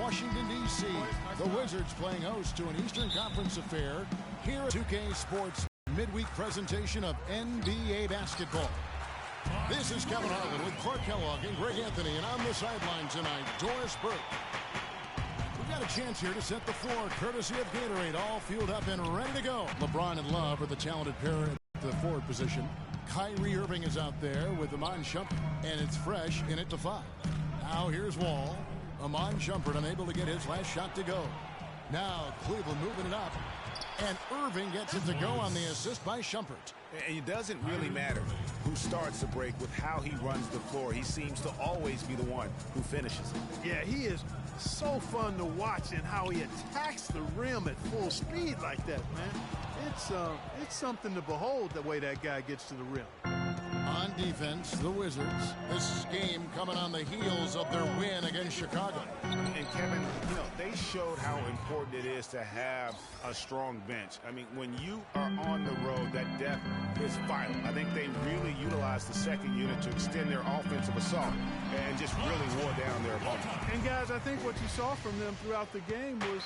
Washington, D.C., the Wizards playing host to an Eastern Conference affair here at 2K Sports midweek presentation of NBA basketball. This is Kevin Harlan with Clark Kellogg and Greg Anthony, and on the sideline tonight, Doris Burke. We've got a chance here to set the floor, courtesy of Gatorade, all fueled up and ready to go. LeBron and Love are the talented pair at the forward position. Kyrie Irving is out there with Iman Shumpert, and it's Fresh in at the 5. Now here's Wall. Iman Shumpert unable to get his last shot to go. Now Cleveland moving it up, and Irving gets it to go on the assist by Shumpert. And it doesn't really matter who starts the break with how he runs the floor. He seems to always be the one who finishes it. Yeah, he is so fun to watch, and how he attacks the rim at full speed like that, man. It's something to behold, the way that guy gets to the rim. On defense, the Wizards. This game coming on the heels of their win against Chicago. And Kevin, you know, they showed how important it is to have a strong bench. I mean, when you are on the road, that depth is vital. I think they really utilized the second unit to extend their offensive assault and just really wore down their opponent. And guys, I think what you saw from them throughout the game was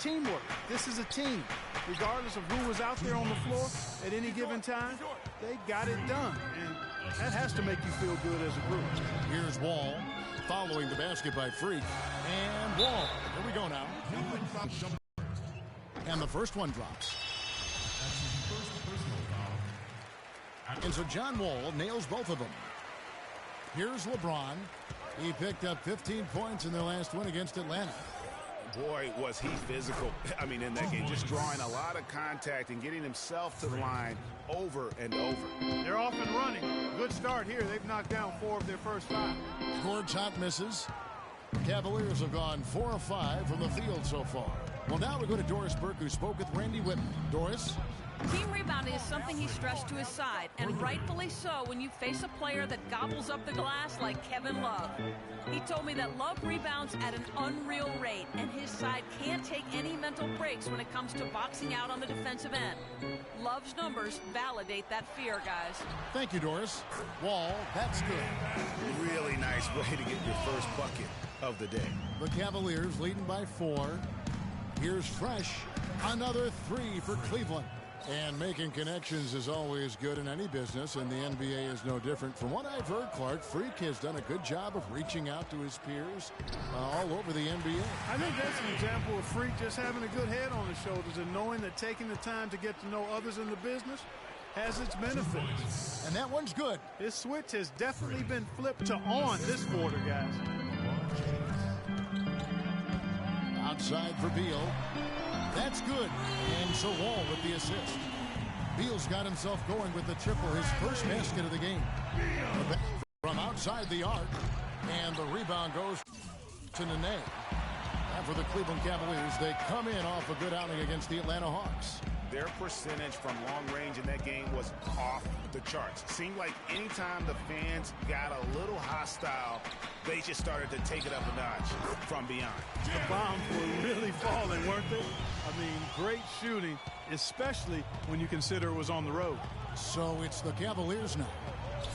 teamwork. This is a team. Regardless of who was out there on the floor at any given time, they got it done. And that has to make you feel good as a group. Here's Wall following the basket by Freak. And Wall. Here we go now. And the first one drops. And so John Wall nails both of them. Here's LeBron. He picked up 15 points in their last win against Atlanta. Boy, was he physical. I mean, in that game, just drawing a lot of contact and getting himself to the line over and over. They're off and running. Good start here. They've knocked down 4 of their first 5. Gortat misses. Cavaliers have gone 4 of 5 from the field so far. Well, now we go to Doris Burke, who spoke with Randy Whitman. Doris? Team rebounding is something he stressed to his side, and rightfully so when you face a player that gobbles up the glass like Kevin Love. He told me that Love rebounds at an unreal rate, and his side can't take any mental breaks when it comes to boxing out on the defensive end. Love's numbers validate that fear, guys. Thank you, Doris. Wall, that's good. Really nice way to get your first bucket of the day. The Cavaliers leading by 4. Here's Fresh. Another 3 for Cleveland. And making connections is always good in any business, and the NBA is no different. From what I've heard, Clark, Freak has done a good job of reaching out to his peers all over the NBA. I think that's an example of Freak just having a good head on his shoulders and knowing that taking the time to get to know others in the business has its benefits. And that one's good. This switch has definitely been flipped to on this quarter, guys. Outside for Beal. That's good. And so Wall with the assist. Beal's got himself going with the triple, his first basket of the game. From outside the arc. And the rebound goes to Nene. And for the Cleveland Cavaliers, they come in off a good outing against the Atlanta Hawks. Their percentage from long range in that game was off the charts. Seemed like anytime the fans got a little hostile, they just started to take it up a notch from beyond. The bombs were really falling, weren't they? I mean, great shooting, especially when you consider it was on the road. So it's the Cavaliers now,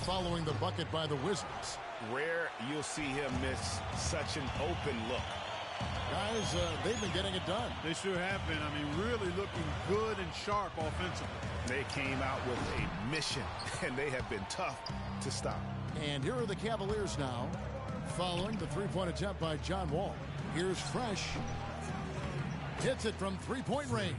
following the bucket by the Wizards. Rare you'll see him miss such an open look. Guys, they've been getting it done. They sure have been. I mean, really looking good and sharp offensively. They came out with a mission, and they have been tough to stop. And here are the Cavaliers now, following the three-point attempt by John Wall. Here's Fresh. Hits it from three-point range.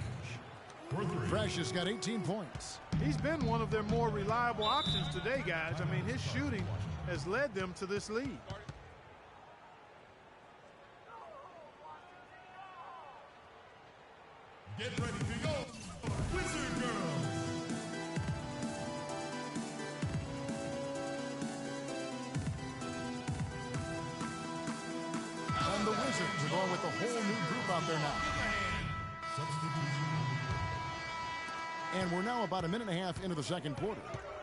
Fresh has got 18 points. He's been one of their more reliable options today, guys. I mean, his shooting has led them to this lead. Get ready to go, Wizard Girls! And the Wizards are going with a whole new group out there now. And we're now about a minute and a half into the second quarter.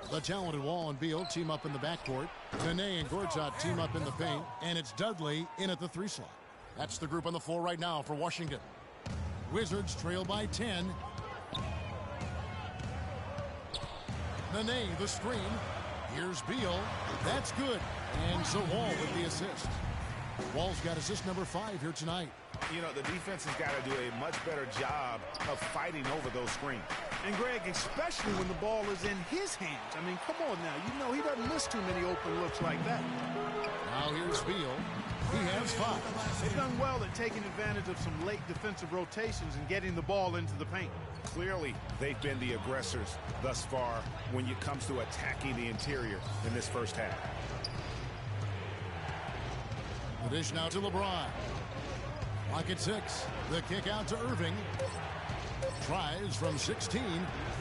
The talented Wall and Beal team up in the backcourt. Nene and Gortat team up in the paint. And it's Dudley in at the 3 slot. That's the group on the floor right now for Washington. Wizards trail by 10. Nene, the screen. Here's Beal. That's good. And so Wall with the assist. Wall's got assist number 5 here tonight. You know, the defense has got to do a much better job of fighting over those screens. And, Greg, especially when the ball is in his hands. I mean, come on now. You know he doesn't miss too many open looks like that. Now here's Beal. He has 5. They've done well at taking advantage of some late defensive rotations and getting the ball into the paint. Clearly, they've been the aggressors thus far when it comes to attacking the interior in this first half. The dish now to LeBron. Clock at 6. The kick out to Irving. Tries from 16.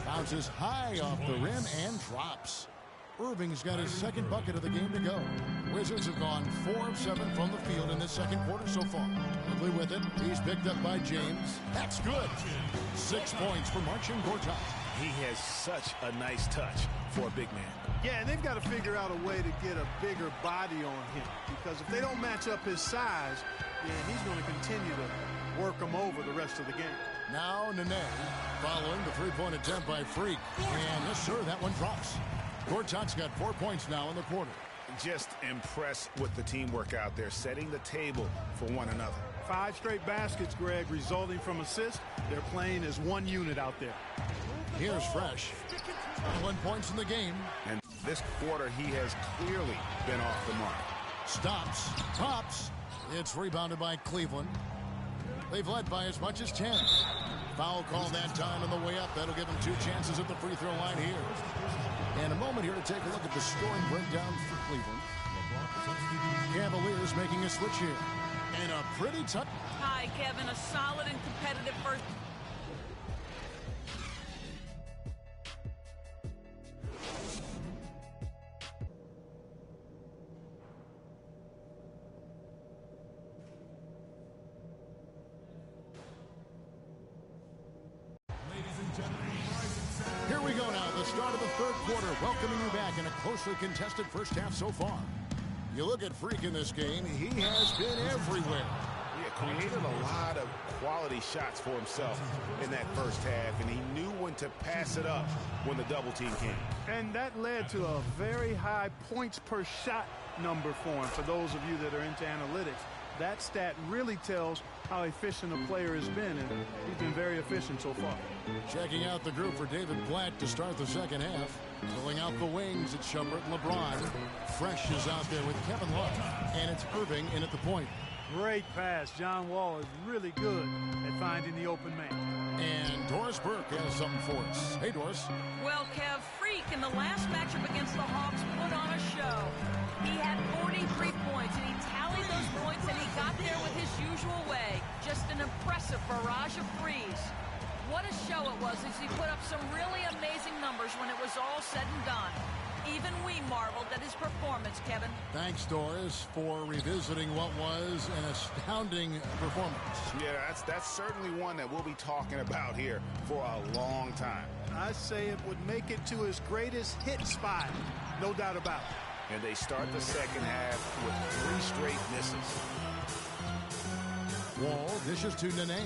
Bounces high off the rim and drops. Irving's got his second bucket of the game to go. Wizards have gone 4 of 7 from the field in this second quarter so far. Quickly with it. He's picked up by James. That's good. 6 points for Marcin Gortat. He has such a nice touch for a big man. Yeah, and they've got to figure out a way to get a bigger body on him, because if they don't match up his size, then he's going to continue to work him over the rest of the game. Now Nene following the three-point attempt by Freak. And yes, sir, that one drops. Gortat's got 4 points now in the quarter. Just impressed with the teamwork out there, setting the table for one another. 5 straight baskets, Greg, resulting from assists. They're playing as one unit out there. Here's Fresh. 1 points in the game. And this quarter, he has clearly been off the mark. Stops. Pops. It's rebounded by Cleveland. They've led by as much as 10. Foul call that time on the way up. That'll give them 2 chances at the free throw line here. And a moment here to take a look at the scoring breakdown for Cleveland. Cavaliers making a switch here. And a pretty tough. Hi, Kevin. A solid and competitive first. Here we go now, the start of the third quarter, welcoming you back in a closely contested first half so far. You look at Freak in this game, he has been everywhere. Yeah, created a lot of quality shots for himself in that first half, and he knew when to pass it up when the double team came. And that led to a very high points per shot number for him. For those of you that are into analytics, that stat really tells how efficient a player has been, and he's been very efficient so far. Checking out the group for David Blatt to start the second half. Filling out the wings, it's Shumpert and LeBron. Fresh is out there with Kevin Love, and it's Irving in at the point. Great pass. John Wall is really good at finding the open man. And Doris Burke has something for us. Hey, Doris. Well, Kev, Freak in the last matchup against the Hawks put on a show. He had 43 points, and he tallied those points, and he got there with his usual way. Just an impressive barrage of threes. What a show it was as he put up some really amazing numbers when it was all said and done. Even we marveled at his performance, Kevin. Thanks, Doris, for revisiting what was an astounding performance. Yeah, that's certainly one that we'll be talking about here for a long time. I say it would make it to his greatest hit spot, no doubt about it. And they start the second half with 3 straight misses. Wall dishes to Nene.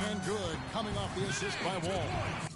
And good, coming off the assist by Wall.